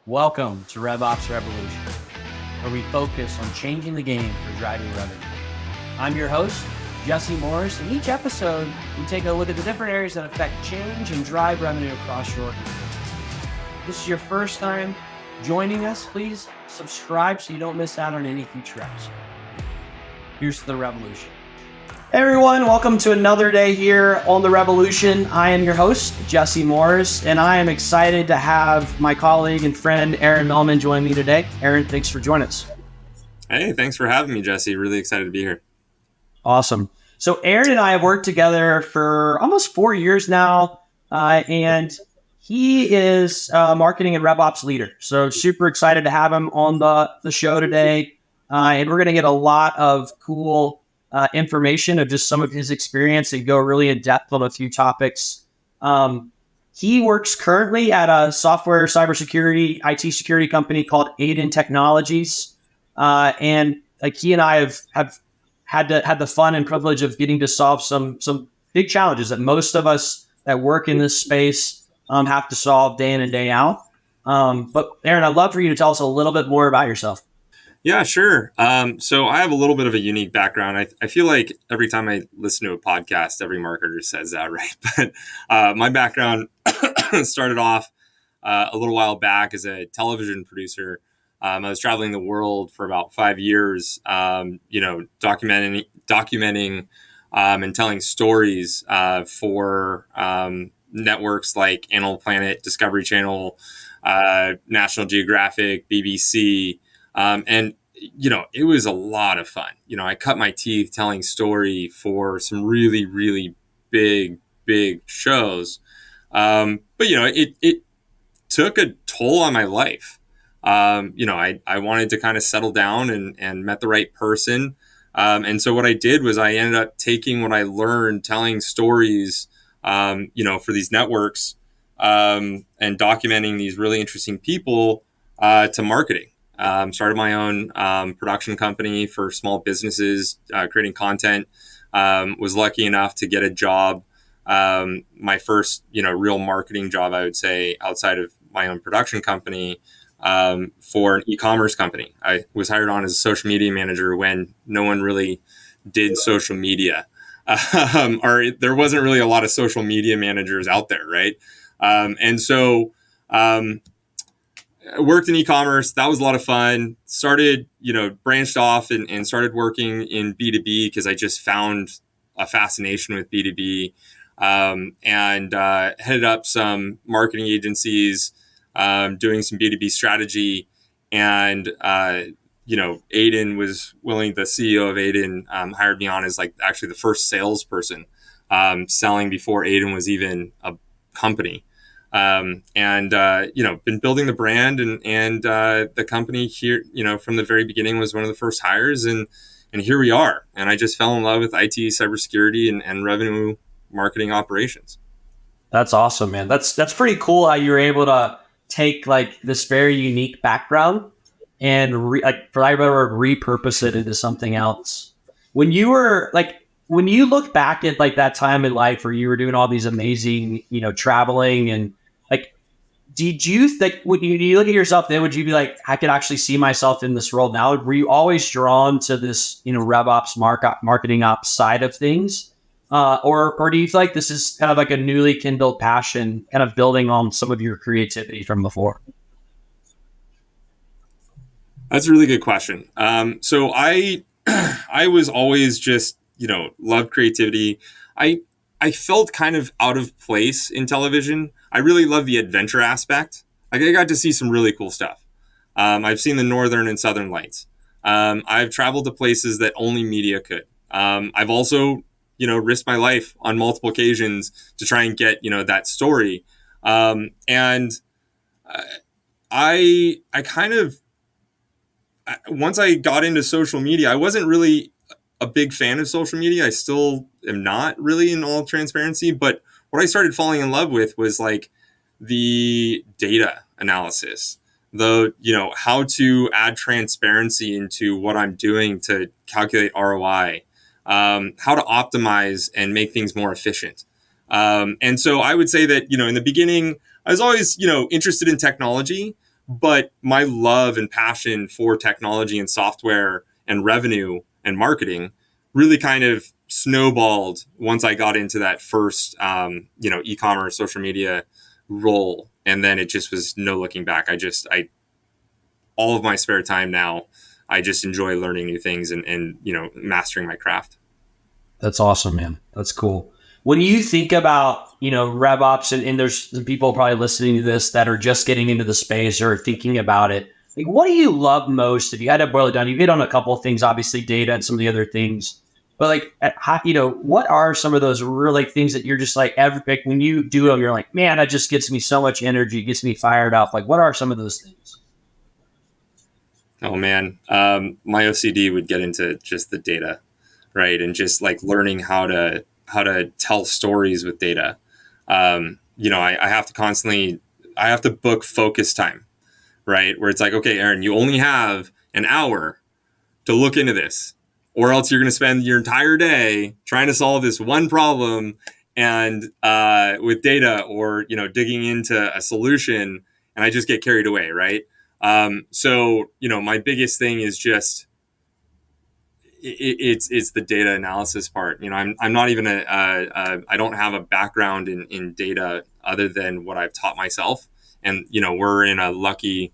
Welcome to Rev Ops Revolution, where we focus on changing the game for driving revenue. I'm your host, Jesse Morris, and each episode we take a look at the different areas that affect change and drive revenue across your organization. If this is your first time joining us, please subscribe so you don't miss out on any future episodes. Here's to the revolution. Hey everyone, welcome to another day here on The Revolution. I am your host, Jesse Morris, and I am excited to have my colleague and friend, Aiden Mellman, join me today. Aiden, thanks for joining us. Hey, thanks for having me, Jesse. Really excited to be here. Awesome. So Aiden and I have worked together for almost 4 years now, and he is a marketing and Rev Ops leader. So super excited to have him on the show today, and we're going to get a lot of cool information of just some of his experience and go really in depth on a few topics. He works currently at a software cybersecurity, IT security company called Aiden Technologies. And like he and I have had the fun and privilege of getting to solve some big challenges that most of us that work in this space have to solve day in and day out. But Aiden, I'd love for you to tell us a little bit more about yourself. Yeah, sure. So I have a little bit of a unique background. I feel like every time I listen to a podcast, every marketer says that, right? But my background started off a little while back as a television producer. I was traveling the world for about 5 years, documenting and telling stories for networks like Animal Planet, Discovery Channel, National Geographic, BBC. And it was a lot of fun. I cut my teeth telling story for some really, really big shows. But it took a toll on my life. I wanted to kind of settle down and met the right person. And so what I did was I ended up taking what I learned telling stories, for these networks, and documenting these really interesting people, to marketing. Started my own production company for small businesses, creating content. Was lucky enough to get a job, my first, real marketing job, I would say, outside of my own production company, for an e-commerce company. I was hired on as a social media manager when no one really did social media, or there wasn't really a lot of social media managers out there, right? And so I worked in e-commerce. That was a lot of fun. Started, branched off and started working in B2B because I just found a fascination with B2B, and headed up some marketing agencies, doing some B2B strategy. And, Aiden was willing, the CEO of Aiden hired me on as actually the first salesperson, selling before Aiden was even a company. Been building the brand and the company here, from the very beginning was one of the first hires, and here we are. And I just fell in love with IT, cybersecurity, and revenue marketing operations. That's awesome, man. That's pretty cool how you were able to take this very unique background and for lack of a better word, repurpose it into something else. When you look back at that time in life where you were doing all these amazing, traveling and did you think, when you look at yourself then, would you be like, I could actually see myself in this role now? Were you always drawn to this, Rev Ops, marketing ops side of things? Or do you feel like this is kind of like a newly kindled passion, kind of building on some of your creativity from before? That's a really good question. So I was always just, loved creativity. I felt kind of out of place in television. I really love the adventure aspect. I got to see some really cool stuff. I've seen the Northern and Southern Lights. I've traveled to places that only media could. I've also, risked my life on multiple occasions to try and get, that story. And I kind of, once I got into social media, I wasn't really a big fan of social media. I still am not really, in all transparency, but what I started falling in love with was the data analysis, how to add transparency into what I'm doing to calculate ROI, how to optimize and make things more efficient. And so I would say that, in the beginning, I was always, interested in technology, But my love and passion for technology and software and revenue and marketing really kind of snowballed once I got into that first, e-commerce, social media role. And then it just was no looking back. All of my spare time now, I just enjoy learning new things and mastering my craft. That's awesome, man. That's cool. When you think about, Rev Ops, and there's some people probably listening to this that are just getting into the space or thinking about it, like, what do you love most? If you had to boil it down, you hit on a couple of things, obviously data and some of the other things, but like, what are some of those really things that you're just like, when you do them, you're like, man, that just gets me so much energy, gets me fired up. Like, what are some of those things? Oh man, my OCD would get into just the data, right, and just like learning how to tell stories with data. I have to book focus time, right, where it's like, okay, Aaron, you only have an hour to look into this, or else you're going to spend your entire day trying to solve this one problem and with data, or digging into a solution, and I just get carried away, right? So my biggest thing is just it's the data analysis part. I'm not even I don't have a background in data other than what I've taught myself, and we're in a lucky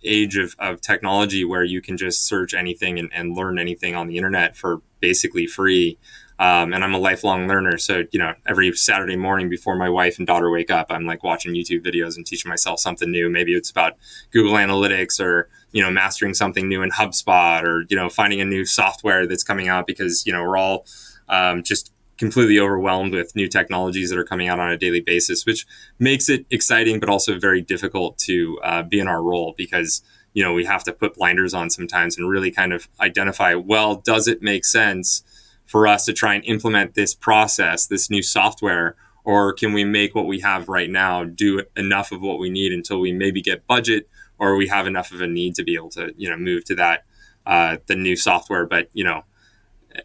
age of technology where you can just search anything and learn anything on the internet for basically free. And I'm a lifelong learner. So, every Saturday morning before my wife and daughter wake up, I'm like watching YouTube videos and teaching myself something new. Maybe it's about Google Analytics, or, mastering something new in HubSpot, or, finding a new software that's coming out, because, we're all just completely overwhelmed with new technologies that are coming out on a daily basis, which makes it exciting, but also very difficult to be in our role, because, we have to put blinders on sometimes and really kind of identify, well, does it make sense for us to try and implement this process, this new software, or can we make what we have right now do enough of what we need until we maybe get budget, or we have enough of a need to be able to, move to that, the new software. But,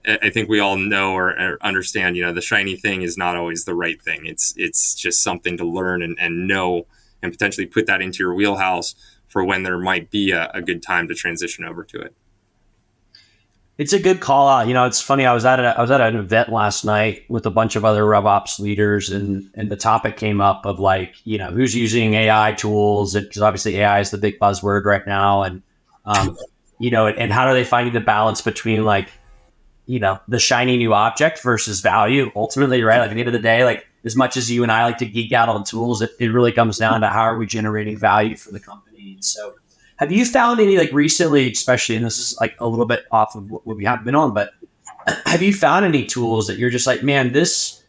I think we all know or understand, the shiny thing is not always the right thing. It's just something to learn and know, and potentially put that into your wheelhouse for when there might be a good time to transition over to it. It's a good call out. It's funny. I was at an event last night with a bunch of other Rev Ops leaders, and the topic came up of like, who's using AI tools, because obviously AI is the big buzzword right now, and and how are they finding the balance between like, the shiny new object versus value ultimately, right? Like at the end of the day, like as much as you and I like to geek out on tools, it really comes down to how are we generating value for the company. And so, have you found any, like recently, especially, and this is like a little bit off of what we have been on, but have you found any tools that you're just like, man, this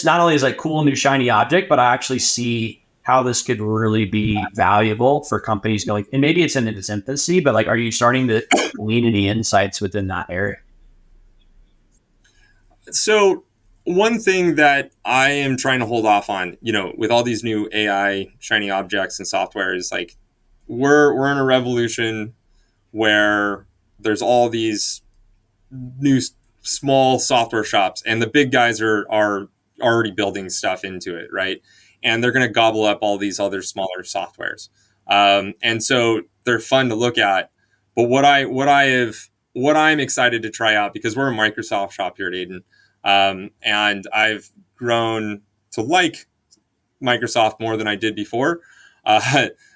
not only is like cool new shiny object, but I actually see how this could really be valuable for companies going, and maybe it's in its infancy, but like, are you starting to glean any insights within that area? So one thing that I am trying to hold off on, with all these new AI shiny objects and software, is like we're in a revolution where there's all these new small software shops, and the big guys are already building stuff into it, right? And they're going to gobble up all these other smaller softwares, and so they're fun to look at. But what I'm excited to try out, because we're a Microsoft shop here at Aiden, and I've grown to like Microsoft more than I did before.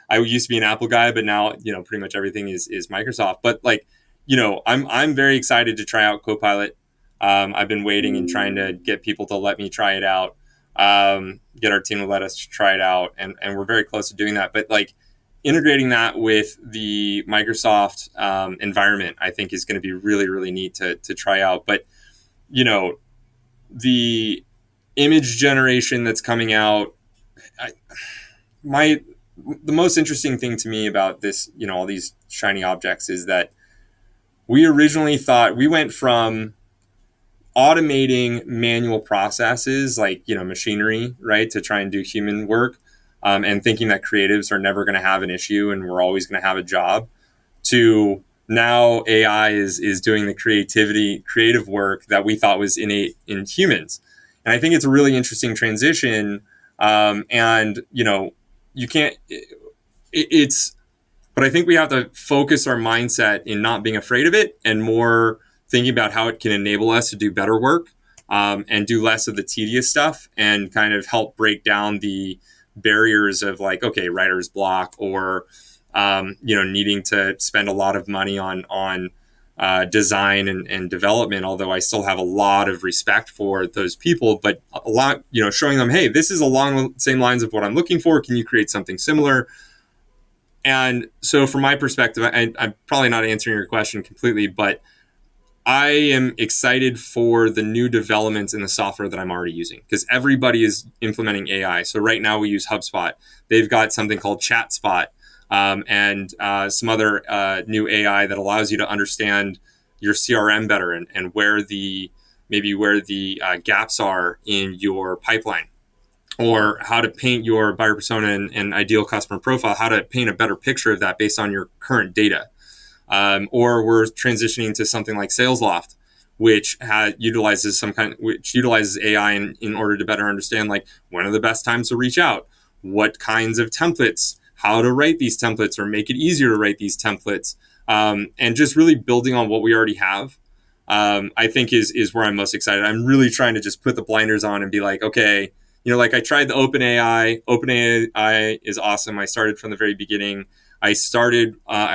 I used to be an Apple guy, but now pretty much everything is Microsoft. But like I'm very excited to try out Copilot. I've been waiting and trying to get people to let me try it out. Get our team to let us try it out, and we're very close to doing that. But like integrating that with the Microsoft environment, I think is going to be really, really neat to try out. But the image generation that's coming out, the most interesting thing to me about this, all these shiny objects, is that we originally thought we went from automating manual processes like machinery, right, to try and do human work, and thinking that creatives are never going to have an issue and we're always going to have a job, to now AI is doing the creative work that we thought was innate in humans. And I think it's a really interesting transition. And you can't, it's, but I think we have to focus our mindset in not being afraid of it and more thinking about how it can enable us to do better work, and do less of the tedious stuff and kind of help break down the barriers of like, okay, writer's block, or needing to spend a lot of money on design and development. Although I still have a lot of respect for those people, but a lot, showing them, hey, this is along the same lines of what I'm looking for. Can you create something similar? And so from my perspective, I'm probably not answering your question completely, but I am excited for the new developments in the software that I'm already using, because everybody is implementing AI. So right now we use HubSpot. They've got something called ChatSpot, and some other new AI that allows you to understand your CRM better, and where the gaps are in your pipeline, or how to paint your buyer persona and ideal customer profile, how to paint a better picture of that based on your current data. Or we're transitioning to something like SalesLoft, which utilizes AI in order to better understand, like, when are the best times to reach out, what kinds of templates, how to write these templates or make it easier to write these templates, and just really building on what we already have. I think is where I'm most excited. I'm really trying to just put the blinders on and be like, okay, like I tried the OpenAI. OpenAI is awesome. I started from the very beginning. I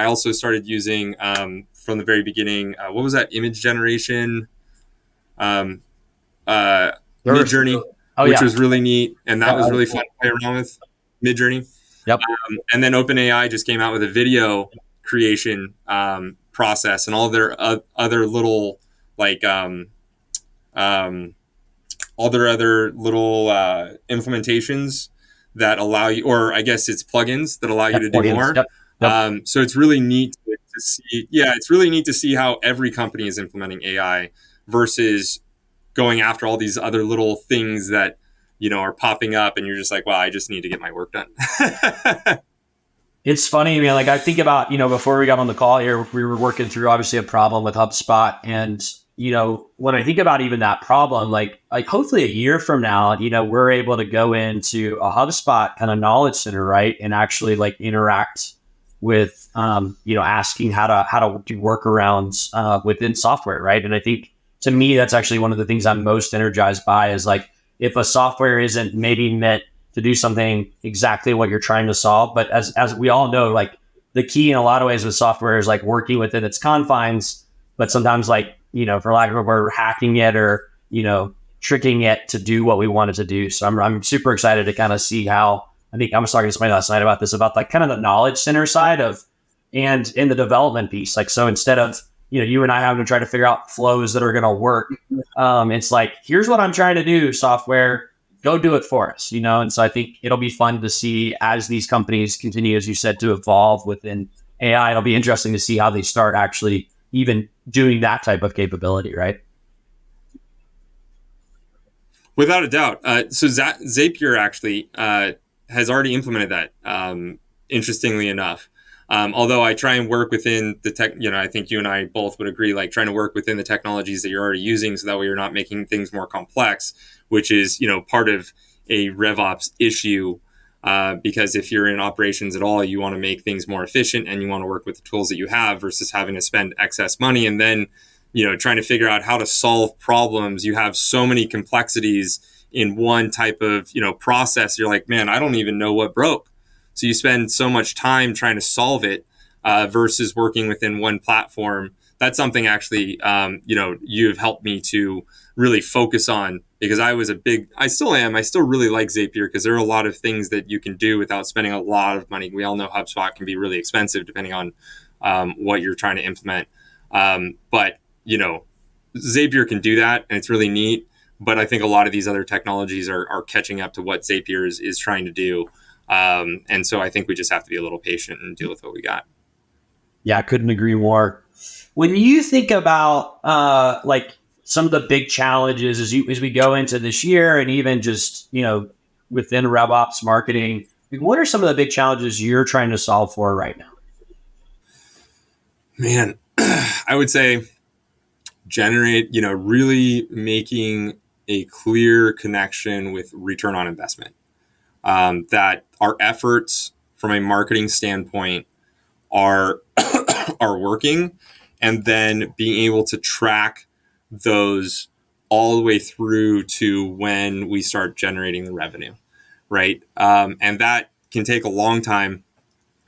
also started using, from the very beginning, what was that image generation? Midjourney, which was really neat. And that was really fun to play around with, Midjourney. Yep. And then OpenAI just came out with a video creation process, and all their other little, like, all their other little implementations that allow you, or I guess it's plugins that allow you to do more. Yep. So it's really neat to see. Yeah, it's really neat to see how every company is implementing AI versus going after all these other little things that are popping up, and you're just like, wow, I just need to get my work done. It's funny, man. Like, I think about, before we got on the call here, we were working through obviously a problem with HubSpot. And, when I think about even that problem, like hopefully a year from now, we're able to go into a HubSpot kind of knowledge center, right? And actually like interact with, asking how to do workarounds within software, right? And I think to me, that's actually one of the things I'm most energized by is like, if a software isn't maybe meant to do something exactly what you're trying to solve. But as we all know, like the key in a lot of ways with software is like working within its confines, but sometimes like, for lack of a word, hacking it or, tricking it to do what we want it to do. So I'm super excited to kind of see how, I think I was talking to somebody last night about this, about like kind of the knowledge center side of, and in the development piece. Like, so instead of, you and I having to try to figure out flows that are going to work, it's like, here's what I'm trying to do, software, go do it for us, And so I think it'll be fun to see as these companies continue, as you said, to evolve within AI. It'll be interesting to see how they start actually even doing that type of capability, right? Without a doubt. So Zapier actually has already implemented that, interestingly enough. Although I try and work within the tech, I think you and I both would agree, like trying to work within the technologies that you're already using, so that way you're not making things more complex, which is, part of a Rev Ops issue. Because if you're in operations at all, you want to make things more efficient, and you want to work with the tools that you have versus having to spend excess money and then, trying to figure out how to solve problems. You have so many complexities in one type of, process. You're like, man, I don't even know what broke. So you spend so much time trying to solve it versus working within one platform. That's something actually, you've helped me to really focus on, because I still really like Zapier, because there are a lot of things that you can do without spending a lot of money. We all know HubSpot can be really expensive depending on what you're trying to implement. But, Zapier can do that, and it's really neat. But I think a lot of these other technologies are catching up to what Zapier is trying to do. And so I think we just have to be a little patient and deal with what we got. Yeah, I couldn't agree more. When you think about like some of the big challenges as we go into this year, and even just, within Rev Ops marketing, what are some of the big challenges you're trying to solve for right now? Man, I would say really making a clear connection with return on investment. That our efforts from a marketing standpoint are are working, and then being able to track those all the way through to when we start generating the revenue, right? And that can take a long time,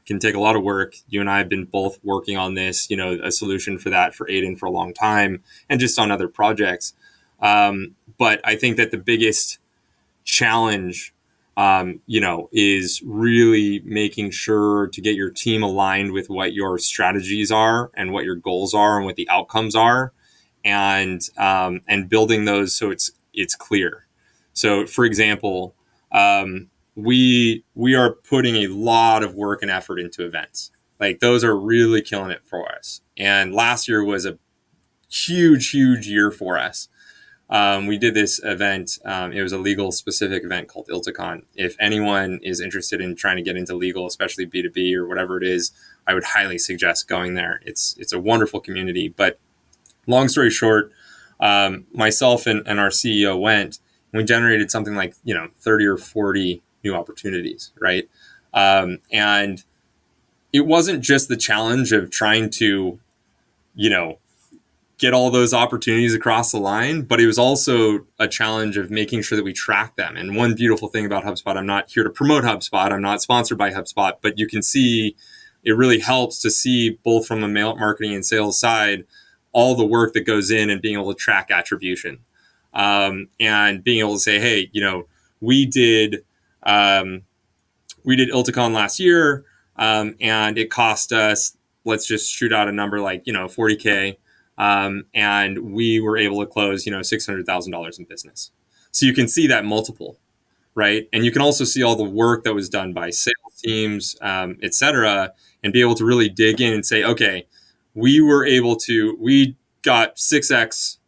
can take a lot of work. You and I have been both working on this, a solution for that for Aiden for a long time, and just on other projects. But I think that the biggest challenge, is really making sure to get your team aligned with what your strategies are and what your goals are and what the outcomes are, and building those so it's clear. So, for example, we are putting a lot of work and effort into events. Like, those are really killing it for us. And last year was a huge year for us. We did this event. It was a legal specific event called ILTACon. If anyone is interested in trying to get into legal, especially B2B or whatever it is, I would highly suggest going there. It's a wonderful community. But long story short, myself and our CEO went, and we generated something like 30 or 40 new opportunities, right? And it wasn't just the challenge of trying to get all those opportunities across the line, but it was also a challenge of making sure that we track them. And one beautiful thing about HubSpot, I'm not here to promote HubSpot, I'm not sponsored by HubSpot, but you can see it really helps to see, both from a marketing and sales side, all the work that goes in and being able to track attribution, and being able to say, hey, we did ILTACon last year, and it cost us, let's just shoot out a number like 40K, and we were able to close $600,000 in business. So you can see that multiple, right? And you can also see all the work that was done by sales teams, et cetera, and be able to really dig in and say, okay, we got 6x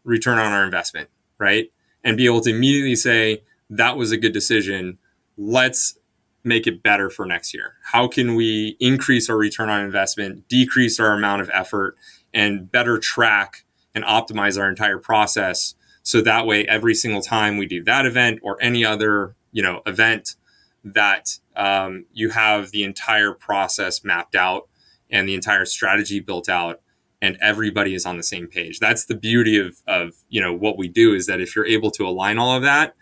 return on our investment, right? And be able to immediately say, that was a good decision. Let's make it better for next year. How can we increase our return on investment, decrease our amount of effort, and better track and optimize our entire process? So that way, every single time we do that event or any other, event, that you have the entire process mapped out and the entire strategy built out, and everybody is on the same page. That's the beauty of what we do, is that if you're able to align all of that,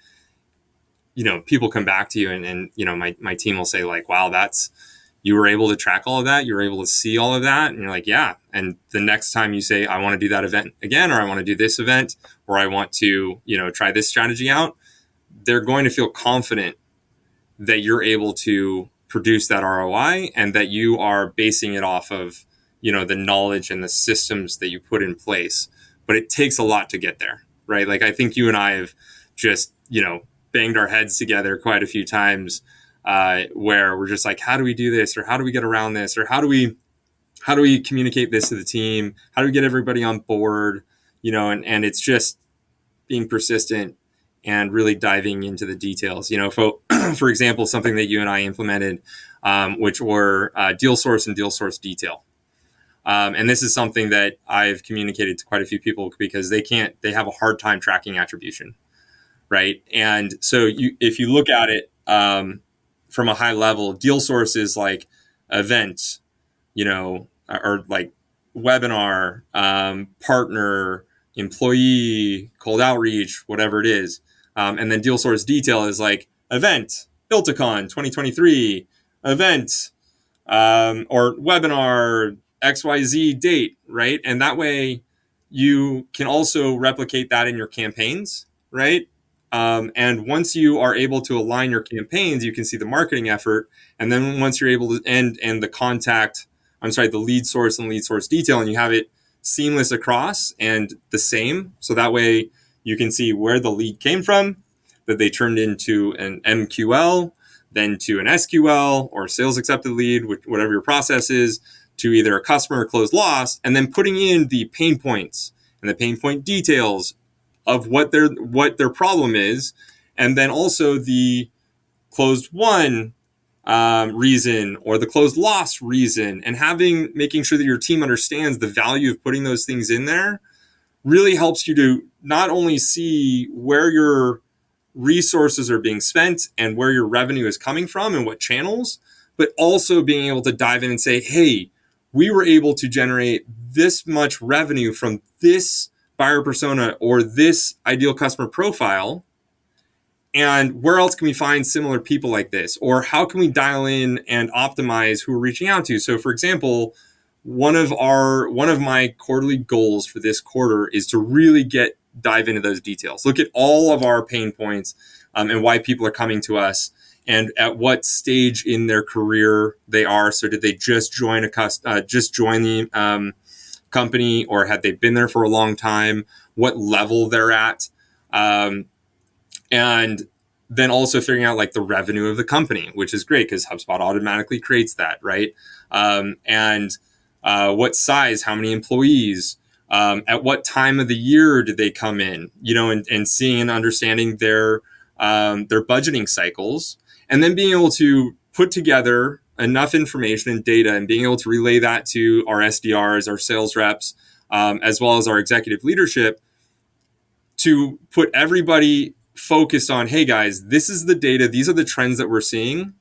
people come back to you and my team will say, like, wow, you were able to track all of that. You were able to see all of that. And you're like, yeah. And the next time you say, I want to do that event again, or I want to do this event, or I want to, try this strategy out, they're going to feel confident that you're able to produce that ROI, and that you are basing it off of, the knowledge and the systems that you put in place. But it takes a lot to get there, right? Like, I think you and I have just, banged our heads together quite a few times, where we're just like, how do we do this? Or how do we get around this? Or how do we communicate this to the team? How do we get everybody on board? And it's just being persistent and really diving into the details. For example, something that you and I implemented, which were deal source and deal source detail. And this is something that I've communicated to quite a few people, because they have a hard time tracking attribution. Right. And so if you look at it from a high level, deal source is like event, or like webinar, partner, employee, cold outreach, whatever it is. And then deal source detail is like event, ILTACon 2023, event, or webinar, XYZ date, right? And that way you can also replicate that in your campaigns, right? And once you are able to align your campaigns, you can see the marketing effort. And then once you're able to and the lead source and lead source detail, and you have it seamless across and the same. So that way you can see where the lead came from, that they turned into an MQL, then to an SQL or sales accepted lead, whatever your process is, to either a customer closed lost, and then putting in the pain points and the pain point details of what their problem is, and then also the closed won reason or the closed loss reason, and making sure that your team understands the value of putting those things in there really helps you to not only see where your resources are being spent and where your revenue is coming from and what channels, but also being able to dive in and say, hey, we were able to generate this much revenue from this buyer persona or this ideal customer profile. And where else can we find similar people like this? Or how can we dial in and optimize who we're reaching out to? So for example, one of my quarterly goals for this quarter is to really dive into those details. Look at all of our pain points and why people are coming to us and at what stage in their career they are. So did they just join the company, or had they been there for a long time? What level they're at? And then also figuring out like the revenue of the company, which is great because HubSpot automatically creates that, right? And what size, how many employees, at what time of the year did they come in, and seeing and understanding their budgeting cycles, and then being able to put together enough information and data and being able to relay that to our SDRs, our sales reps, as well as our executive leadership to put everybody focused on, hey guys, this is the data, these are the trends that we're seeing,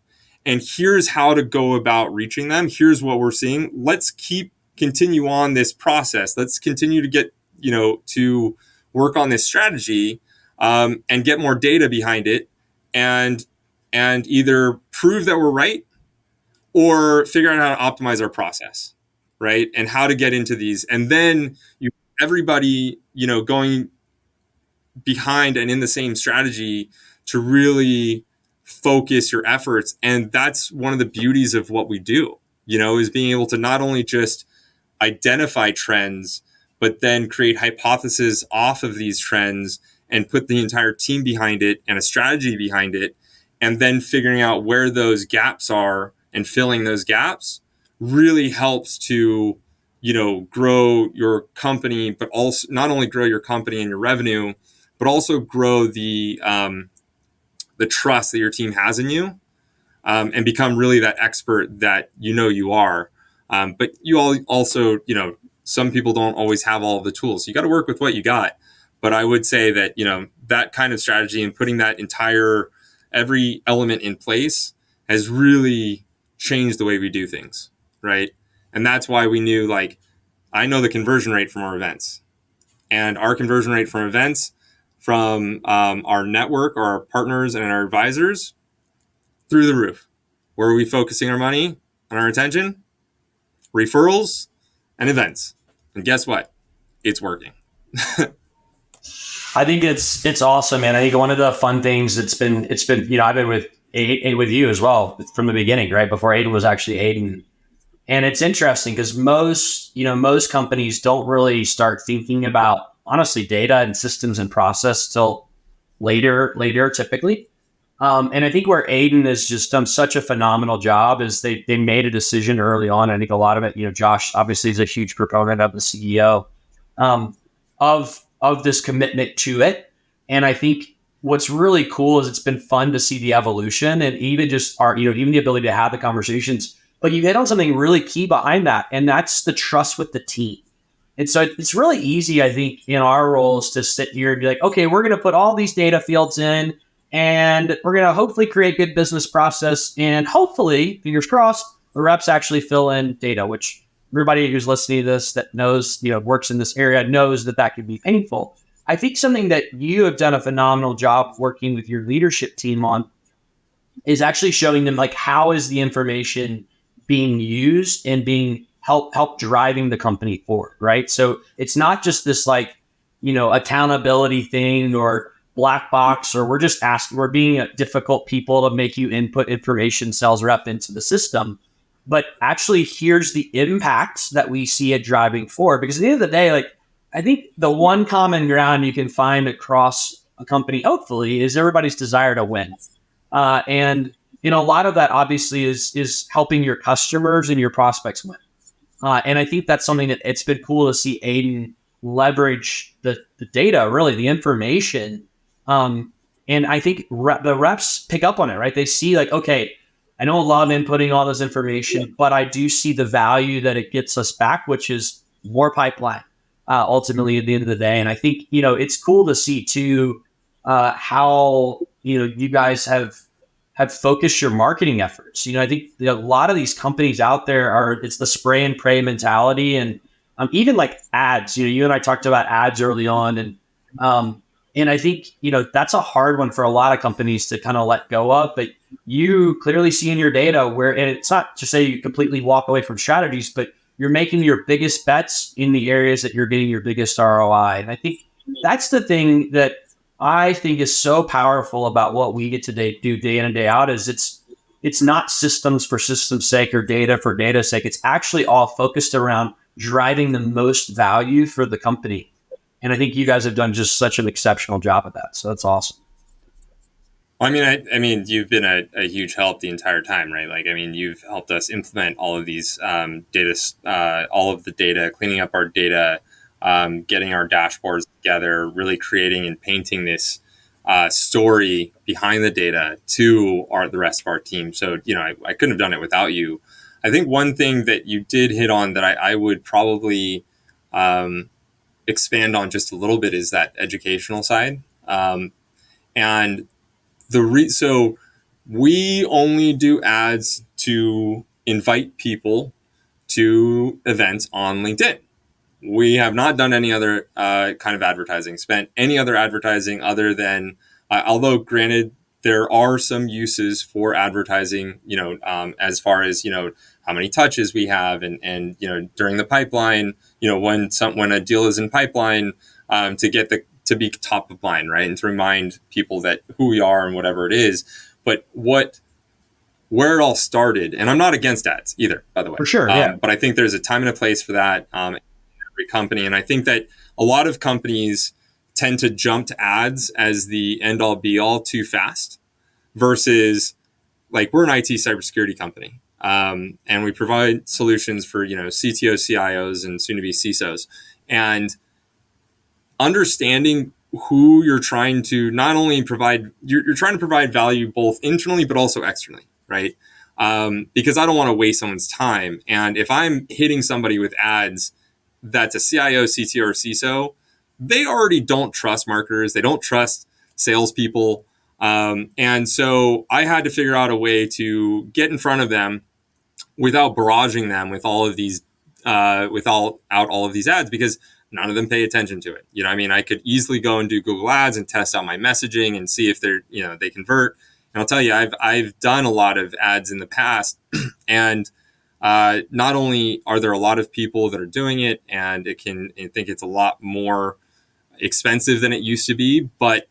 and here's how to go about reaching them. Here's what we're seeing. Let's continue on this process. Let's continue to get, to work on this strategy and get more data behind it and either prove that we're right or figure out how to optimize our process, right? And how to get into these. And then everybody, going behind and in the same strategy to really focus your efforts. And that's one of the beauties of what we do, is being able to not only just identify trends, but then create hypotheses off of these trends and put the entire team behind it and a strategy behind it. And then figuring out where those gaps are and filling those gaps really helps to, grow your company, but also not only grow your company and your revenue, but also grow the trust that your team has in you, and become really that expert that you are. But you also, some people don't always have all of the tools. You got to work with what you got. But I would say that, that kind of strategy and putting that every element in place has really changed the way we do things, right? And that's why we knew, I know the conversion rate from our events. And our conversion rate from events from our network, or our partners and our advisors, through the roof. Where are we focusing our money and our attention? Referrals and events. And guess what? It's working. I think it's awesome, man. I think one of the fun things it's been, I've been with you as well from the beginning, right? Before Aiden was actually Aiden. And it's interesting because most companies don't really start thinking about, honestly, data and systems and process till later typically. And I think where Aiden has just done such a phenomenal job is they made a decision early on. I think a lot of it, Josh obviously is a huge proponent of the CEO of this commitment to it. And I think what's really cool is it's been fun to see the evolution and even just even the ability to have the conversations. But you hit on something really key behind that, and that's the trust with the team. And so it's really easy, I think, in our roles to sit here and be like, okay, we're going to put all these data fields in, and we're going to hopefully create good business process, and hopefully, fingers crossed, the reps actually fill in data, which everybody who's listening to this that knows, works in this area knows that can be painful. I think something that you have done a phenomenal job working with your leadership team on is actually showing them how is the information being used and being help driving the company forward, right? So it's not just this accountability thing or black box, or we're being difficult people to make you input information, sales rep, into the system. But actually, here's the impacts that we see it driving forward. Because at the end of the day, I think the one common ground you can find across a company, hopefully, is everybody's desire to win. And a lot of that obviously is helping your customers and your prospects win. And I think that's something that it's been cool to see Aiden leverage the data, really the information. And I think the reps pick up on it, right? They see okay, I don't love inputting all this information, but I do see the value that it gets us back, which is more pipeline, ultimately at the end of the day. And I think, it's cool to see too, how, you guys have have focused your marketing efforts? I think a lot of these companies out there it's the spray and pray mentality. And even like ads, you and I talked about ads early on. Um, and I think, that's a hard one for a lot of companies to kind of let go of. But you clearly see in your data and it's not to say you completely walk away from strategies, but you're making your biggest bets in the areas that you're getting your biggest ROI. And I think that's the thing that I think is so powerful about what we get to do day in and day out is it's not systems for system's sake or data for data's sake. It's actually all focused around driving the most value for the company. And I think you guys have done just such an exceptional job at that. So that's awesome. I mean, you've been a huge help the entire time, right? Like, I mean, you've helped us implement all of these data, all of the data, cleaning up our data, getting our dashboards together, really creating and painting this story behind the data to the rest of our team. So, I couldn't have done it without you. I think one thing that you did hit on that I would probably expand on just a little bit is that educational side. And so we only do ads to invite people to events on LinkedIn. We have not done any other kind of advertising, spent any other advertising other than, although granted, there are some uses for advertising, as far as, how many touches we have and during the pipeline, when a deal is in pipeline, to be top of mind, right? And to remind people that who we are and whatever it is. But where it all started, and I'm not against ads either, by the way. For sure, yeah. But I think there's a time and a place for that in every company. And I think that a lot of companies tend to jump to ads as the end all be all too fast versus like we're an IT cybersecurity company. And we provide solutions for, CTOs, CIOs, and soon to be CISOs. And understanding who you're trying to not only provide, you're trying to provide value both internally, but also externally, right? Because I don't want to waste someone's time. And if I'm hitting somebody with ads that's a CIO, CTO, or CISO, they already don't trust marketers. They don't trust salespeople. And so I had to figure out a way to get in front of them without barraging them with all of these, all of these ads, because none of them pay attention to it. I could easily go and do Google Ads and test out my messaging and see if they convert. And I'll tell you, I've done a lot of ads in the past, and not only are there a lot of people that are doing it, and I think it's a lot more expensive than it used to be, but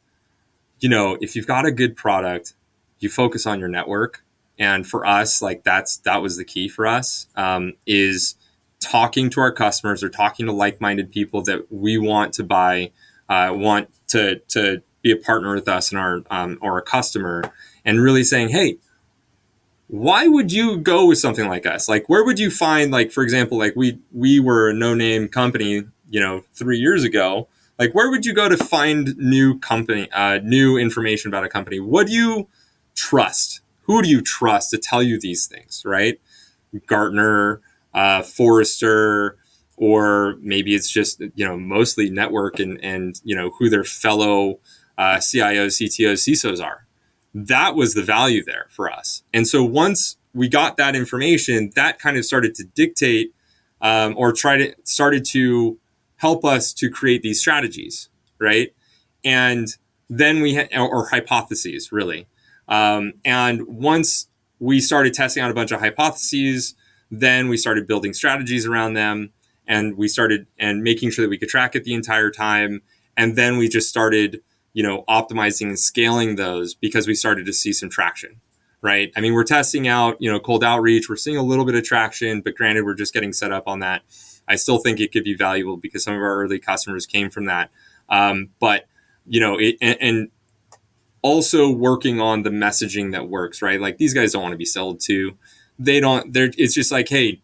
if you've got a good product, you focus on your network. And for us, like that was the key for us, is talking to our customers or talking to like-minded people that we want to buy, want to be a partner with us and or a customer, and really saying, hey, why would you go with something like us? Like, where would you find, like, for example, like we were a no-name company, 3 years ago. Like, where would you go to find new information about a company? What do you trust? Who do you trust to tell you these things, right? Gartner, Forrester, or maybe it's just, mostly network and who their fellow CIOs, CTOs, CISOs are. That was the value there for us. And so once we got that information, that kind of started to dictate started to help us to create these strategies, right? And then we had, or hypotheses, really. And once we started testing out a bunch of hypotheses, then we started building strategies around them, and we started making sure that we could track it the entire time. And then we just started, optimizing and scaling those because we started to see some traction, right? I mean, we're testing out, cold outreach. We're seeing a little bit of traction, but granted, we're just getting set up on that. I still think it could be valuable because some of our early customers came from that. But, and also working on the messaging that works, right? Like, these guys don't want to be sold to. It's just like, hey,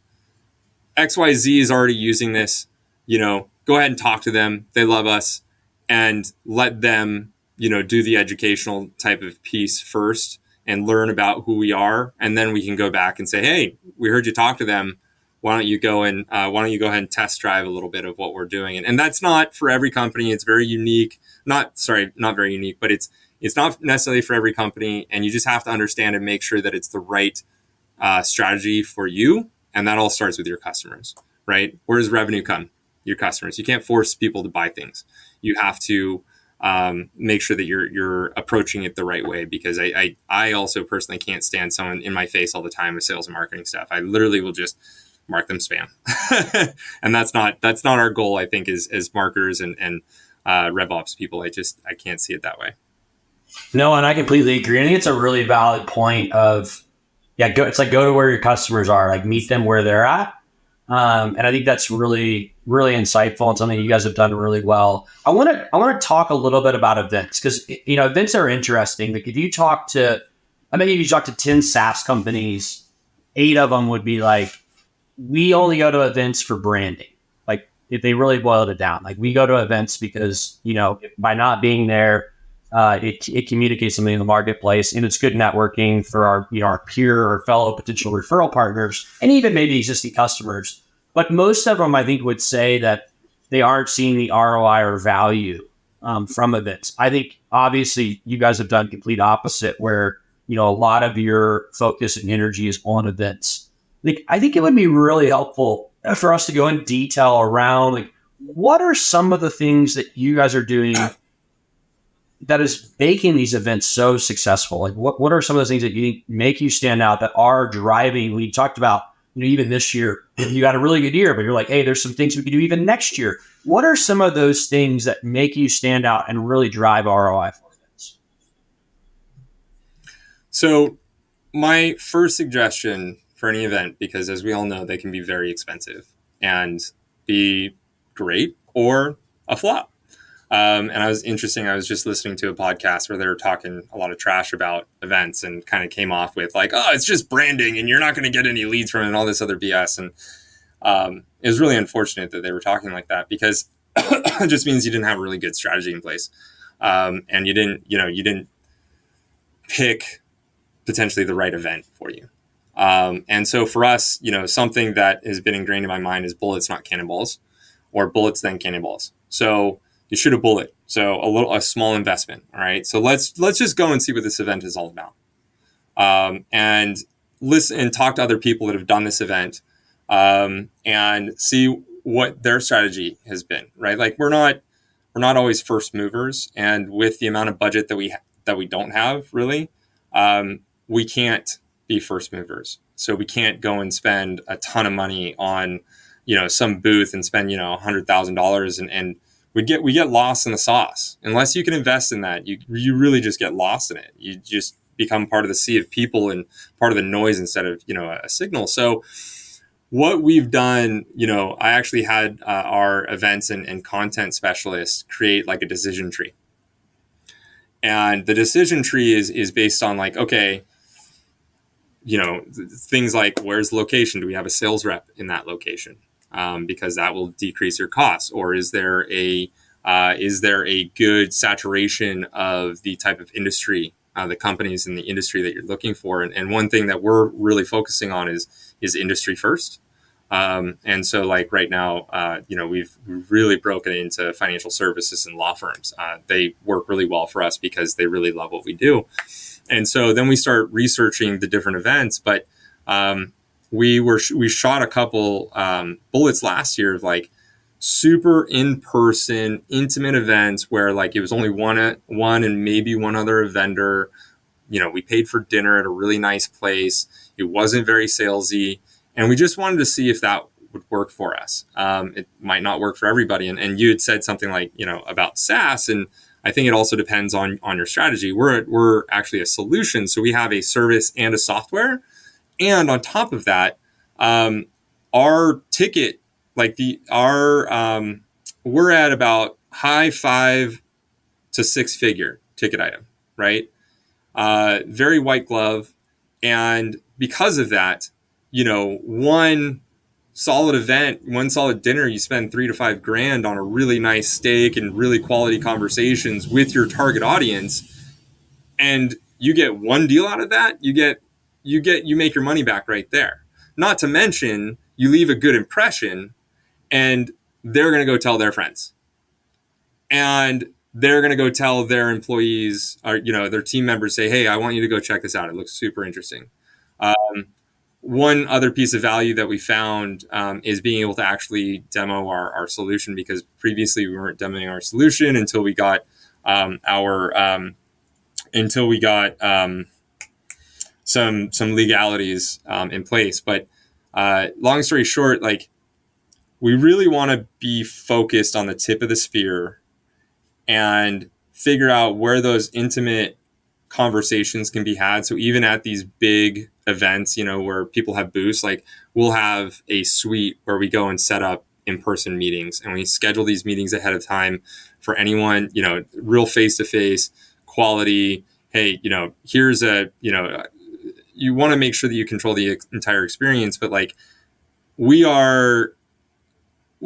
XYZ is already using this, go ahead and talk to them. They love us, and let them, do the educational type of piece first and learn about who we are. And then we can go back and say, hey, we heard you talk to them. Why don't you go ahead and test drive a little bit of what we're doing? And that's not for every company. It's very unique. Not very unique, but It's not necessarily for every company, and you just have to understand and make sure that it's the right strategy for you. And that all starts with your customers, right? Where does revenue come? Your customers. You can't force people to buy things. You have to make sure that you're approaching it the right way, because I also personally can't stand someone in my face all the time with sales and marketing stuff. I literally will just mark them spam. And that's not our goal, I think, as marketers and Rev Ops people. I can't see it that way. No, and I completely agree. I think it's a really valid point of, it's like go to where your customers are, like meet them where they're at. And I think that's really, really insightful and something you guys have done really well. I want to talk a little bit about events, because events are interesting. Like if you talk to, I bet if you talk to 10 SaaS companies, 8 of them would be like, we only go to events for branding. Like if they really boiled it down, like we go to events because by not being there, it communicates something in the marketplace, and it's good networking for our peer or fellow potential referral partners, and even maybe existing customers. But most of them, I think, would say that they aren't seeing the ROI or value from events. I think obviously you guys have done complete opposite, where a lot of your focus and energy is on events. Like I think it would be really helpful for us to go in detail around like what are some of the things that you guys are doing that is making these events so successful? Like what are some of those things that you make you stand out, that are driving? We talked about, even this year, you got a really good year, but you're like, hey, there's some things we can do even next year. What are some of those things that make you stand out and really drive ROI for events? So my first suggestion for any event, because as we all know, they can be very expensive and be great or a flop. And I was just listening to a podcast where they were talking a lot of trash about events, and kind of came off with like, oh, it's just branding and you're not going to get any leads from it and all this other BS. And it was really unfortunate that they were talking like that, because it just means you didn't have a really good strategy in place. And you didn't pick potentially the right event for you. And so for us, something that has been ingrained in my mind is bullets, not cannonballs, or bullets, then cannonballs. So you shoot a bullet. So a small investment. All right. So let's just go and see what this event is all about. And listen and talk to other people that have done this event, and see what their strategy has been, right? Like we're not always first movers. And with the amount of budget that we don't have really, we can't be first movers. So we can't go and spend a ton of money on, some booth and spend, $100,000 and we get lost in the sauce. Unless you can invest in that, you really just get lost in it. You just become part of the sea of people and part of the noise instead of, a signal. So what we've done, I actually had our events and content specialists create like a decision tree. And the decision tree is based on like, okay, things like where's the location? Do we have a sales rep in that location? Because that will decrease your costs. Or is there a good saturation of the type of industry, the companies in the industry that you're looking for? And one thing that we're really focusing on is industry first. And so like right now, we've really broken into financial services and law firms. They work really well for us because they really love what we do. And so then we start researching the different events, but we shot a couple bullets last year of like super in-person, intimate events where like it was only one and maybe one other vendor. We paid for dinner at a really nice place. It wasn't very salesy, and we just wanted to see if that would work for us. It might not work for everybody. And you had said something like, about SaaS, and I think it also depends on your strategy. We're actually a solution. So we have a service and a software. And on top of that, our ticket, we're at about high 5 to 6 figure ticket item, right? Very white glove. And because of that, one solid event, one solid dinner, you spend $3,000 to $5,000 on a really nice steak and really quality conversations with your target audience. And you get one deal out of that, you make your money back right there. Not to mention, you leave a good impression and they're going to go tell their friends. And they're going to go tell their employees or, their team members, say, hey, I want you to go check this out. It looks super interesting. One other piece of value that we found is being able to actually demo our solution, because previously we weren't demoing our solution until we got some legalities in place. But long story short, like, we really want to be focused on the tip of the spear and figure out where those intimate conversations can be had. So even at these big events, where people have booths, like, we'll have a suite where we go and set up in-person meetings, and we schedule these meetings ahead of time for anyone, real face-to-face quality. Hey, here's you want to make sure that you control the entire experience, but like, we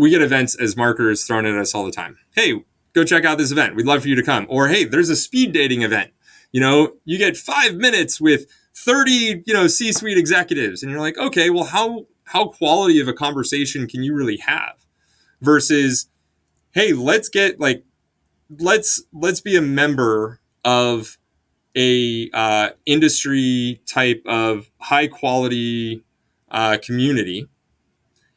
get events as marketers thrown at us all the time. Hey, go check out this event. We'd love for you to come. Or, hey, there's a speed dating event. You get 5 minutes with 30, C-suite executives. And you're like, okay, well, how quality of a conversation can you really have? Versus, hey, let's be a member of a industry type of high quality community.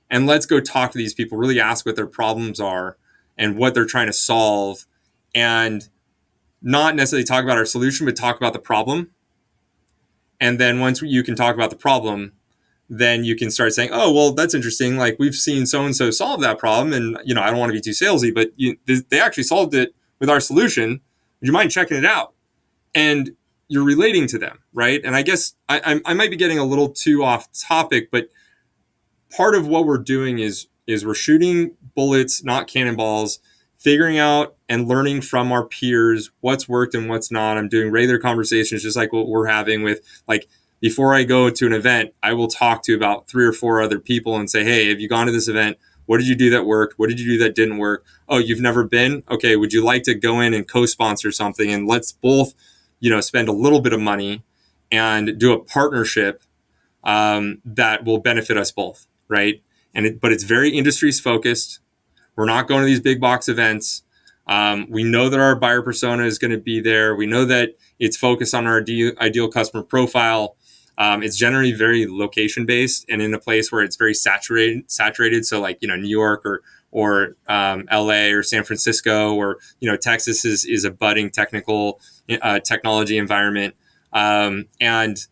And let's go talk to these people, really ask what their problems are and what they're trying to solve, and not necessarily talk about our solution, but talk about the problem. And then once you can talk about the problem, then you can start saying, oh, well, that's interesting. Like, we've seen so-and-so solve that problem. And, I don't want to be too salesy, but they actually solved it with our solution. Would you mind checking it out? And you're relating to them, right? And I guess I might be getting a little too off topic, but part of what we're doing is we're shooting bullets, not cannonballs, figuring out and learning from our peers what's worked and what's not. I'm doing regular conversations, just like what we're having with, like, before I go to an event, I will talk to about 3 or 4 other people and say, hey, have you gone to this event? What did you do that worked? What did you do that didn't work? Oh, you've never been? Okay, would you like to go in and co-sponsor something? And let's both, spend a little bit of money and do a partnership that will benefit us both, right? But it's very industries focused. We're not going to these big box events. We know that our buyer persona is going to be there. We know that it's focused on our ideal customer profile. It's generally very location based and in a place where it's very saturated. So like, New York or LA or San Francisco, or, Texas is a budding technology environment. And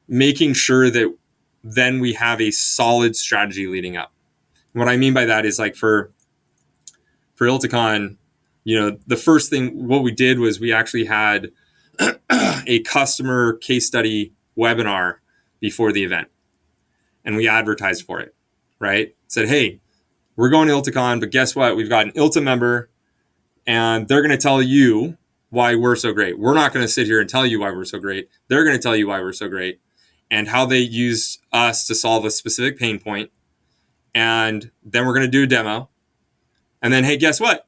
making sure that then we have a solid strategy leading up. What I mean by that is, like, for Ilticon, the first thing, what we did was we actually had a customer case study webinar before the event, and we advertised for it, right? Said, hey, we're going to Ilticon, but guess what? We've got an Ilta member, and they're going to tell you why we're so great. We're not going to sit here and tell you why we're so great. They're going to tell you why we're so great and how they used us to solve a specific pain point. And then we're going to do a demo. And then, hey, guess what?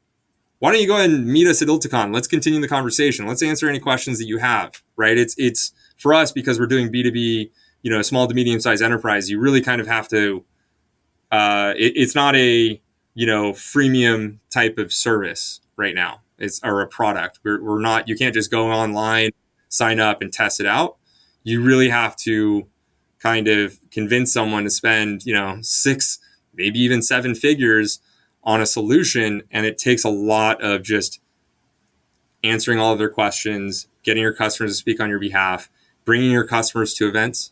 Why don't you go ahead and meet us at Ilticon? Let's continue the conversation. Let's answer any questions that you have, right? It's for us, because we're doing B2B, small to medium-sized enterprise. You really kind of have to, it's not a, freemium type of service right now. Or a product. We're not, you can't just go online, sign up and test it out. You really have to kind of convince someone to spend, 6, maybe even 7 figures on a solution. And it takes a lot of just answering all of their questions, getting your customers to speak on your behalf, bringing your customers to events,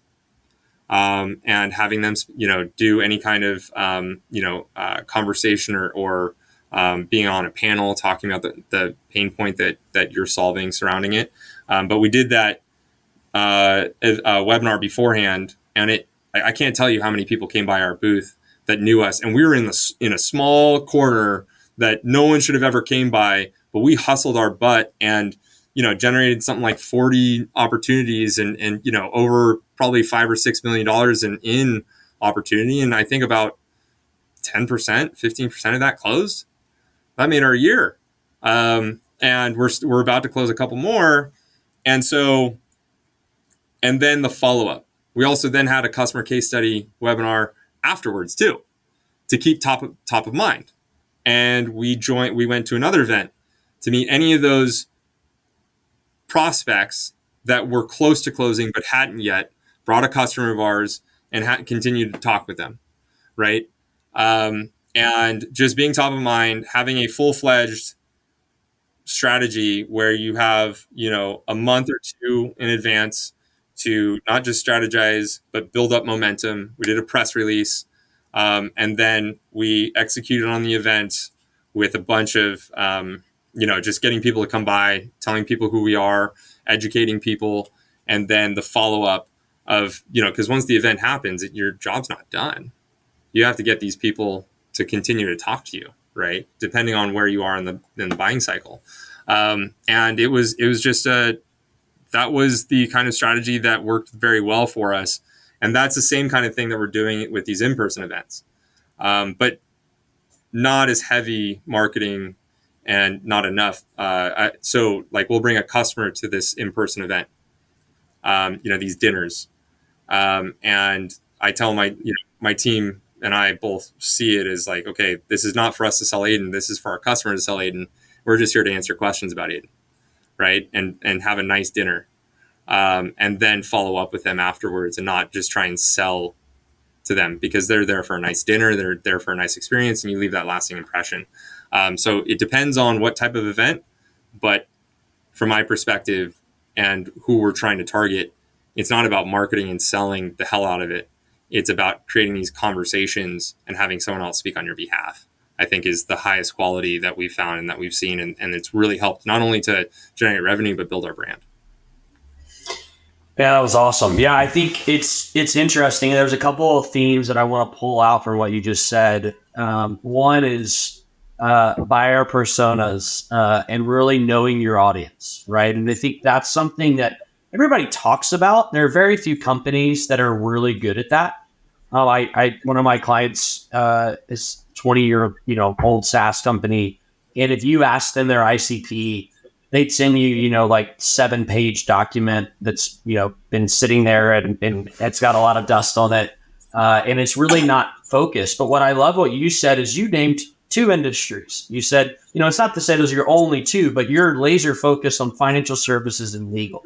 and having them, do any kind of, conversation or being on a panel talking about the pain point that you're solving surrounding it. But we did that webinar beforehand, and I can't tell you how many people came by our booth that knew us, and we were in a small corner that no one should have ever came by, but we hustled our butt and generated something like 40 opportunities and over probably $5 or $6 million in opportunity, and I think about 10%, 15% of that closed. That made our year, and we're about to close a couple more, and then the follow up. We also then had a customer case study webinar afterwards too, to keep top of mind. And we went to another event, to meet any of those prospects that were close to closing but hadn't yet, brought a customer of ours and continued to talk with them, right? And just being top of mind, having a full-fledged strategy where you have, a month or two in advance to not just strategize, but build up momentum. We did a press release, and then we executed on the event with a bunch of, just getting people to come by, telling people who we are, educating people, and then the follow-up of, because once the event happens, your job's not done. You have to get these people to continue to talk to you, right? Depending on where you are in the buying cycle. And it was just that was the kind of strategy that worked very well for us. And that's the same kind of thing that we're doing with these in-person events. But not as heavy marketing and not enough. So we'll bring a customer to this in-person event, these dinners. And I tell my team and I both see it as like, okay, this is not for us to sell Aiden. This is for our customer to sell Aiden. We're just here to answer questions about Aiden, right? And have a nice dinner, and then follow up with them afterwards, and not just try and sell to them, because they're there for a nice dinner, they're there for a nice experience, and you leave that lasting impression. So it depends on what type of event, but from my perspective and who we're trying to target, it's not about marketing and selling the hell out of it. It's about creating these conversations and having someone else speak on your behalf, I think, is the highest quality that we've found and that we've seen. And it's really helped not only to generate revenue, but build our brand. Yeah, that was awesome. Yeah, I think it's interesting. There's a couple of themes that I want to pull out from what you just said. One is buyer personas and really knowing your audience, right? And I think that's something that everybody talks about. There are very few companies that are really good at that. One of my clients is 20-year old SaaS company, and if you ask them their ICP, they'd send you 7-page document that's been sitting there and it's got a lot of dust on it, and it's really not focused. But what I love what you said is you named 2 industries. You said it's not to say those are your only 2, but you're laser focused on financial services and legal.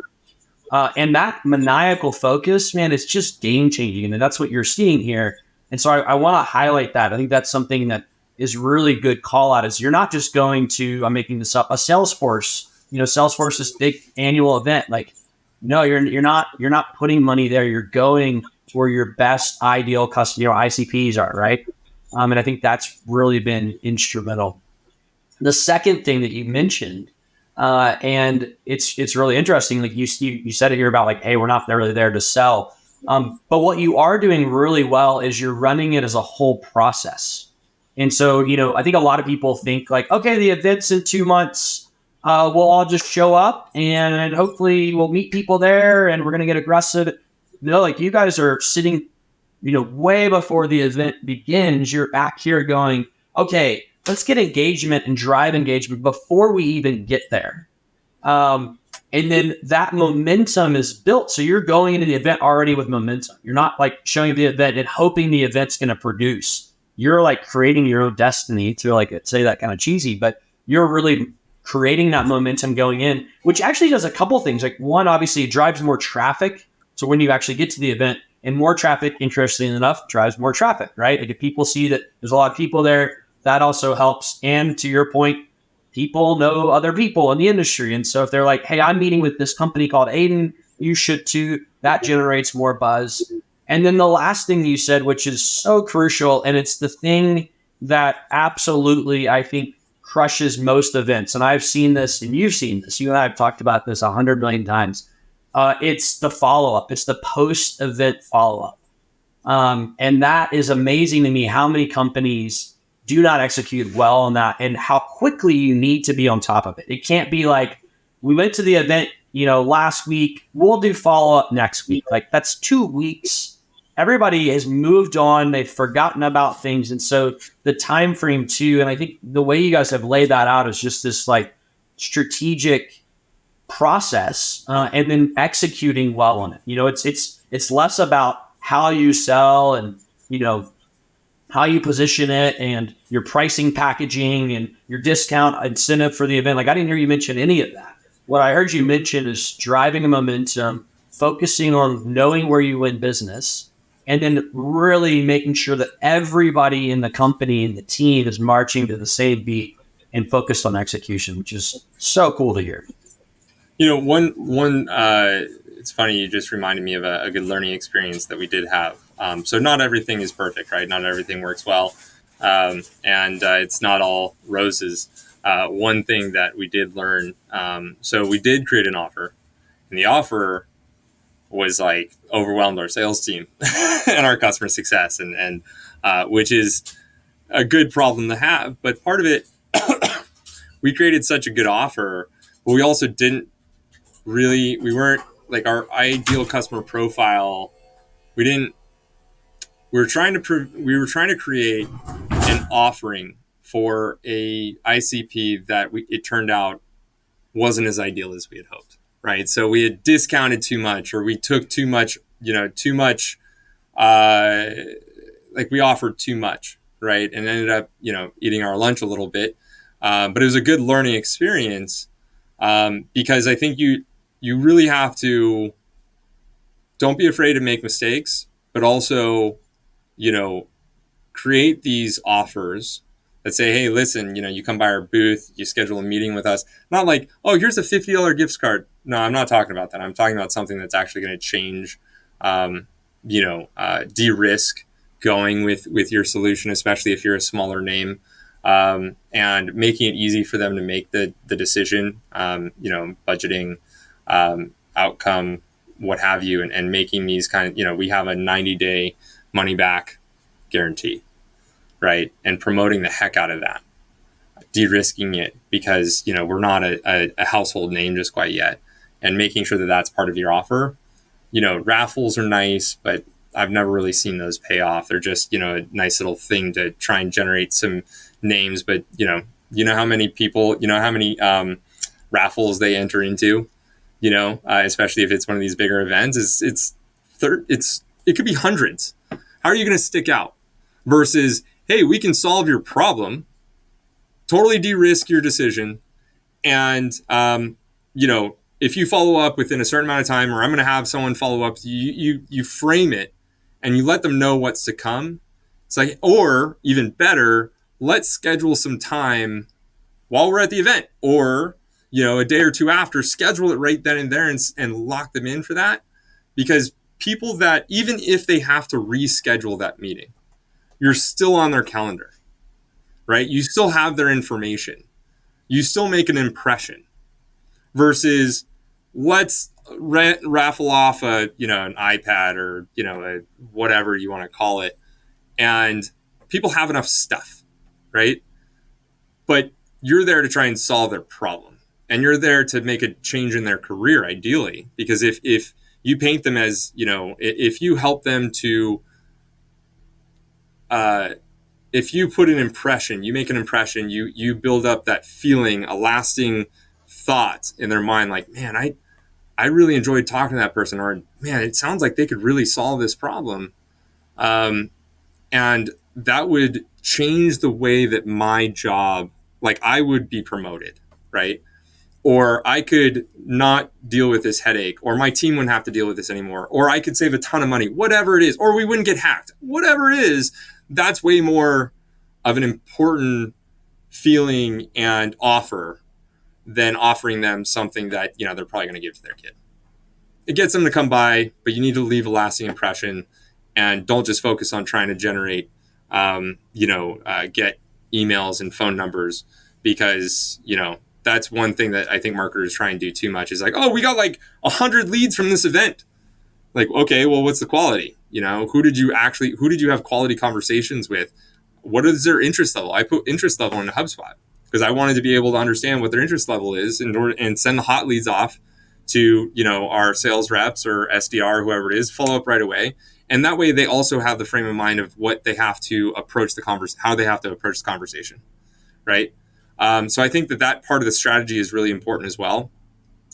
And that maniacal focus, man, it's just game changing. And that's what you're seeing here. And so I want to highlight that. I think that's something that is really good call out, is you're not just going to, I'm making this up, a Salesforce, Salesforce, this big annual event. No, you're not putting money there. You're going where your best ideal customer, ICPs are, right? And I think that's really been instrumental. The second thing that you mentioned, and it's really interesting. Like you said it here about hey, we're not really there to sell. But what you are doing really well is you're running it as a whole process. And so, I think a lot of people think okay, the event's in 2 months. We'll all just show up and hopefully we'll meet people there and we're going to get aggressive. No, you guys are sitting, way before the event begins. You're back here going, okay, let's get engagement and drive engagement before we even get there. And then that momentum is built. So you're going into the event already with momentum. You're not showing up the event and hoping the event's going to produce. You're creating your own destiny, to say that kind of cheesy, but you're really creating that momentum going in, which actually does a couple things. One, obviously it drives more traffic. So when you actually get to the event, and more traffic, interestingly enough, drives more traffic, right? If people see that there's a lot of people there, that also helps. And to your point, people know other people in the industry. And so if they're hey, I'm meeting with this company called Aiden, you should too, that generates more buzz. And then the last thing you said, which is so crucial, and it's the thing that absolutely, I think, crushes most events. And I've seen this, and you've seen this. You and I have talked about this 100 million times. It's the follow-up. It's the post-event follow-up. And that is amazing to me, how many companies do not execute well on that and how quickly you need to be on top of it. It can't be we went to the event, last week, we'll do follow-up next week. That's 2 weeks. Everybody has moved on. They've forgotten about things. And so the time frame too, and I think the way you guys have laid that out is just this strategic process, and then executing well on it. It's less about how you sell and how you position it and your pricing, packaging, and your discount incentive for the event. Like, I didn't hear you mention any of that. What I heard you mention is driving a momentum, focusing on knowing where you win business, and then really making sure that everybody in the company and the team is marching to the same beat and focused on execution, which is so cool to hear. One it's funny, you just reminded me of a good learning experience that we did have. So not everything is perfect, right? Not everything works well, and it's not all roses. One thing that we did learn, so we did create an offer, and the offer was like overwhelmed our sales team and our customer success, and which is a good problem to have. But part of it, we created such a good offer, but we also didn't we weren't like our ideal customer profile. We were trying to create an offering for a ICP that it turned out wasn't as ideal as we had hoped, right? So we had discounted too much, or we took too much, like we offered too much, right? And ended up, eating our lunch a little bit. But it was a good learning experience, because I think you really have to, don't be afraid to make mistakes, but also, create these offers that say, hey, listen, you come by our booth, you schedule a meeting with us. Not like, oh, here's a $50 gift card. No, I'm not talking about that. I'm talking about something that's actually going to change, de-risk going with your solution, especially if you're a smaller name, and making it easy for them to make the decision, budgeting, outcome, what have you, and making these we have a 90-day money back guarantee, right? And promoting the heck out of that, de-risking it because, we're not a household name just quite yet, and making sure that that's part of your offer. Raffles are nice, but I've never really seen those pay off. They're just, a nice little thing to try and generate some names, but how many people, how many raffles they enter into, especially if it's one of these bigger events, it could be hundreds. How are you going to stick out versus, hey, we can solve your problem, totally de-risk your decision, and if you follow up within a certain amount of time, or I'm going to have someone follow up, you frame it and you let them know what's to come. It's like, or even better, let's schedule some time while we're at the event, or a day or two after, schedule it right then and there, and lock them in for that. Because people that, even if they have to reschedule that meeting, you're still on their calendar, right? You still have their information. You still make an impression versus let's raffle off an iPad or, whatever you want to call it. And people have enough stuff, right? But you're there to try and solve their problem. And you're there to make a change in their career, ideally. Because if you paint them as, if you help them to, if you put an impression, you make an impression, you build up that feeling, a lasting thought in their mind, like, man, I really enjoyed talking to that person, or man, it sounds like they could really solve this problem. And that would change the way that my job, like I would be promoted, right? Or I could not deal with this headache, or my team wouldn't have to deal with this anymore, or I could save a ton of money, whatever it is, or we wouldn't get hacked, whatever it is. That's way more of an important feeling and offer than offering them something that, they're probably going to give to their kid. It gets them to come by, but you need to leave a lasting impression, and don't just focus on trying to generate, get emails and phone numbers, because, that's one thing that I think marketers try and do too much is like, oh, we got like 100 leads from this event. Like, okay, well, what's the quality? Who did you have quality conversations with? What is their interest level? I put interest level in HubSpot because I wanted to be able to understand what their interest level is and send the hot leads off to, our sales reps or SDR, whoever it is, follow up right away. And that way they also have the frame of mind of what they have to approach how they have to approach the conversation. Right. So I think that part of the strategy is really important as well.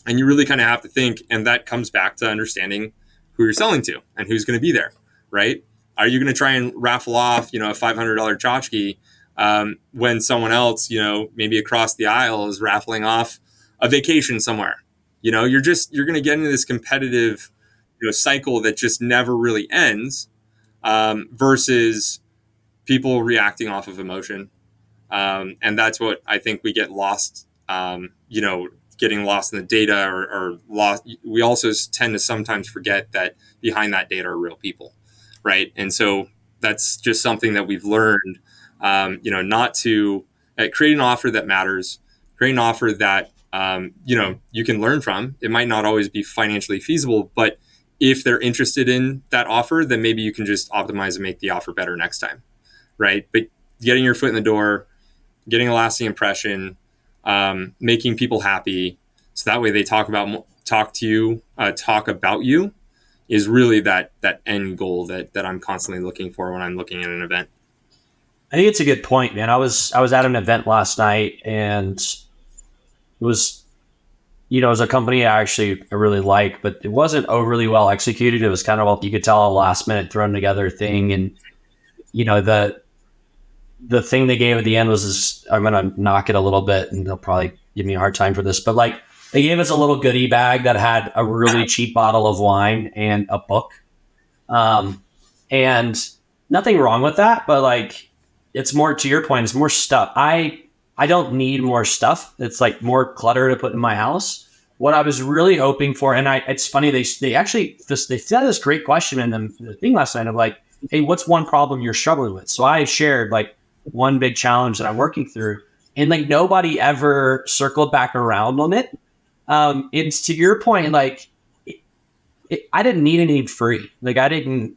And you really kind of have to think, and that comes back to understanding who you're selling to and who's going to be there. Right. Are you going to try and raffle off, a $500 tchotchke when someone else, maybe across the aisle is raffling off a vacation somewhere? You're going to get into this competitive, cycle that just never really ends, versus people reacting off of emotion. And that's what I think we get lost, getting lost in the data, or lost. We also tend to sometimes forget that behind that data are real people, right? And so that's just something that we've learned, not to create an offer that matters, create an offer that, you can learn from. It might not always be financially feasible, but if they're interested in that offer, then maybe you can just optimize and make the offer better next time, right? But getting your foot in the door, getting a lasting impression, making people happy, so that way they talk about you, is really that end goal that I'm constantly looking for when I'm looking at an event. I think it's a good point, man. I was at an event last night, and it was, it was a company I really like, but it wasn't overly well executed. It was kind of, you could tell, a last minute thrown together thing. And, the thing they gave at the end was this, I'm going to knock it a little bit and they'll probably give me a hard time for this, but like, they gave us a little goodie bag that had a really cheap bottle of wine and a book. And nothing wrong with that, but like, it's more, to your point, it's more stuff. I don't need more stuff. It's like more clutter to put in my house. What I was really hoping for, and it's funny, they said this great question in the thing last night of like, hey, what's one problem you're struggling with? So I shared like one big challenge that I'm working through, and like nobody ever circled back around on it. It's to your point, like I didn't need anything free. Like I didn't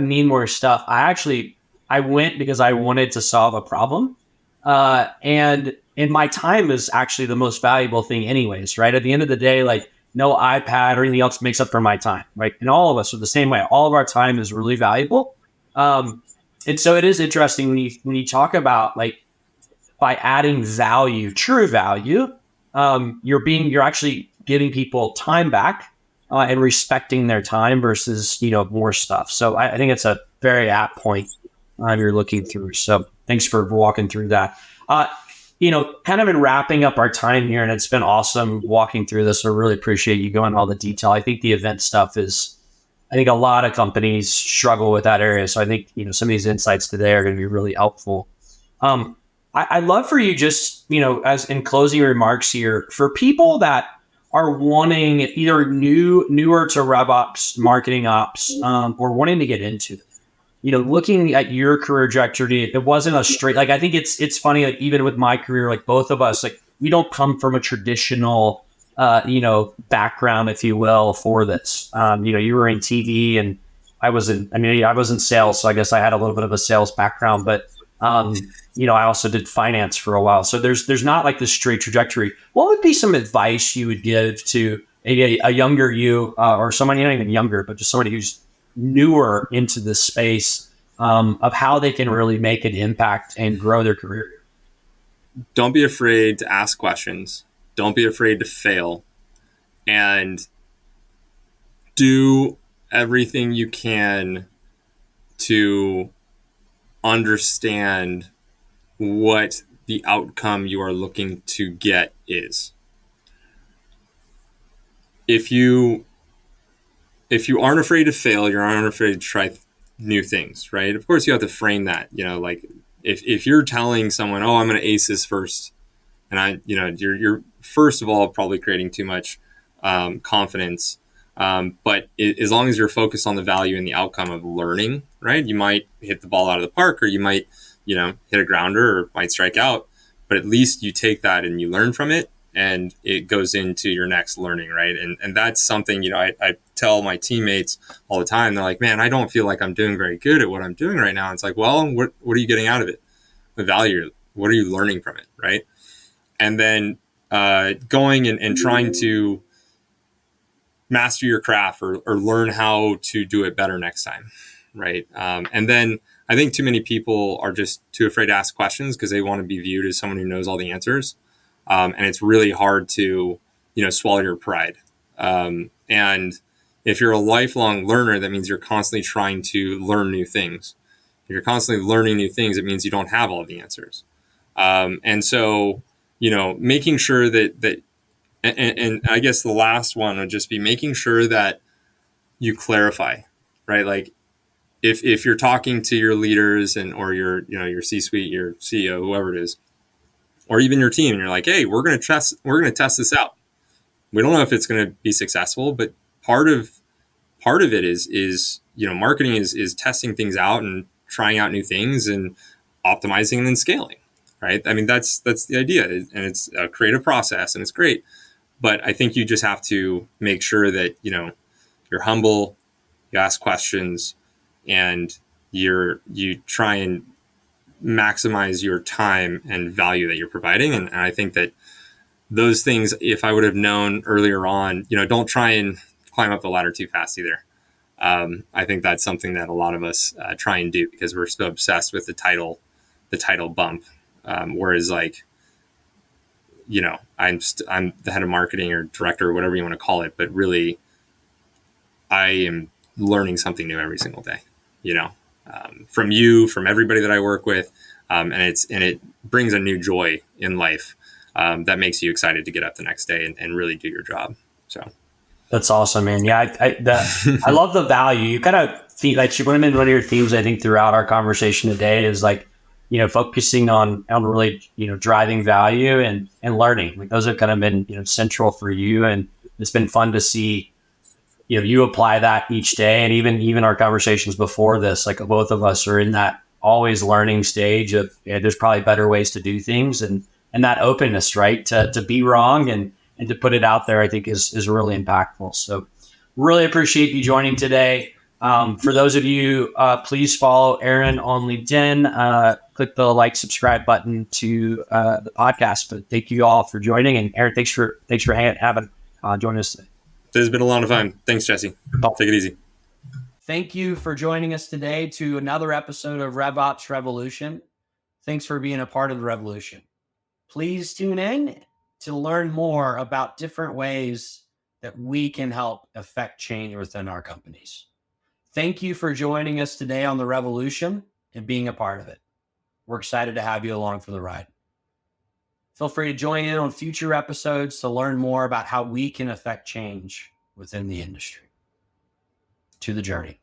need more stuff. I went because I wanted to solve a problem. And my time is actually the most valuable thing anyways, right? At the end of the day, like no iPad or anything else makes up for my time, right? And all of us are the same way. All of our time is really valuable. And so it is interesting when you talk about like by adding value, true value, you're actually giving people time back, and respecting their time versus, more stuff. So I think it's a very apt point you're looking through. So thanks for walking through that. Kind of in wrapping up our time here, and it's been awesome walking through this. I really appreciate you going into all the detail. I think the event stuff I think a lot of companies struggle with that area. So I think, some of these insights today are going to be really helpful. I'd love for you just, as in closing remarks here, for people that are wanting either newer to Rev Ops, marketing ops, or wanting to get into it. Looking at your career trajectory, it wasn't a straight, like, I think it's funny, like, even with my career, like both of us, like we don't come from a traditional, background, if you will, for this. You were in TV and I was in sales. So I guess I had a little bit of a sales background, but, I also did finance for a while. So there's not like this straight trajectory. What would be some advice you would give to a younger you, or someone, not even younger, but just somebody who's newer into this space, of how they can really make an impact and grow their career? Don't be afraid to ask questions. Don't be afraid to fail, and do everything you can to understand what the outcome you are looking to get is. If you aren't afraid to fail, you aren't afraid to try new things, right? Of course, you have to frame that. Like if you're telling someone, "Oh, I'm going to ace this first," and you're first of all probably creating too much confidence. But as long as you're focused on the value and the outcome of learning, right? You might hit the ball out of the park, or you might, hit a grounder, or might strike out, but at least you take that and you learn from it, and it goes into your next learning, right? And that's something, I tell my teammates all the time. They're like, "Man, I don't feel like I'm doing very good at what I'm doing right now." It's like, well, what are you getting out of it? The value. What are you learning from it, right? And then going and trying to master your craft, or learn how to do it better next time, right? And then I think too many people are just too afraid to ask questions because they want to be viewed as someone who knows all the answers. And it's really hard to, swallow your pride. And, If you're a lifelong learner, that means you're constantly trying to learn new things. If you're constantly learning new things, it means you don't have all the answers. And so, making sure that and I guess the last one would just be making sure that you clarify, right? Like if you're talking to your leaders or your C-suite, your CEO, whoever it is, or even your team, and you're like, hey, we're going to test this out. We don't know if it's going to be successful, but part of it is marketing is testing things out and trying out new things and optimizing and then scaling, right? I mean, that's the idea, and it's a creative process, and it's great. But I think you just have to make sure that you're humble, you ask questions, and you try and maximize your time and value that you're providing. And I think that those things, if I would have known earlier on, don't try and climb up the ladder too fast either. I think that's something that a lot of us try and do because we're so obsessed with the title bump. Whereas like, I'm the head of marketing or director or whatever you want to call it, but really I am learning something new every single day, from everybody that I work with. And it brings a new joy in life that makes you excited to get up the next day and really do your job. So That's awesome, man. Yeah, I love the value. You kind of see like one of your themes, I think, throughout our conversation today is like, focusing on really, driving value and learning. Like those have kind of been, central for you, and it's been fun to see, you apply that each day, and even our conversations before this, like both of us are in that always learning stage of there's probably better ways to do things, and that openness, right, to be wrong and to put it out there, I think is really impactful. So really appreciate you joining today. For those of you, please follow Aaron on LinkedIn. Click the subscribe button to the podcast. But thank you all for joining. And Aaron, thanks for having joining us today. This has been a lot of fun. Thanks, Jesse. Take it easy. Thank you for joining us today to another episode of Rev Ops Revolution. Thanks for being a part of the revolution. Please tune in to learn more about different ways that we can help affect change within our companies. Thank you for joining us today on the revolution and being a part of it. We're excited to have you along for the ride. Feel free to join in on future episodes to learn more about how we can affect change within the industry. To the journey.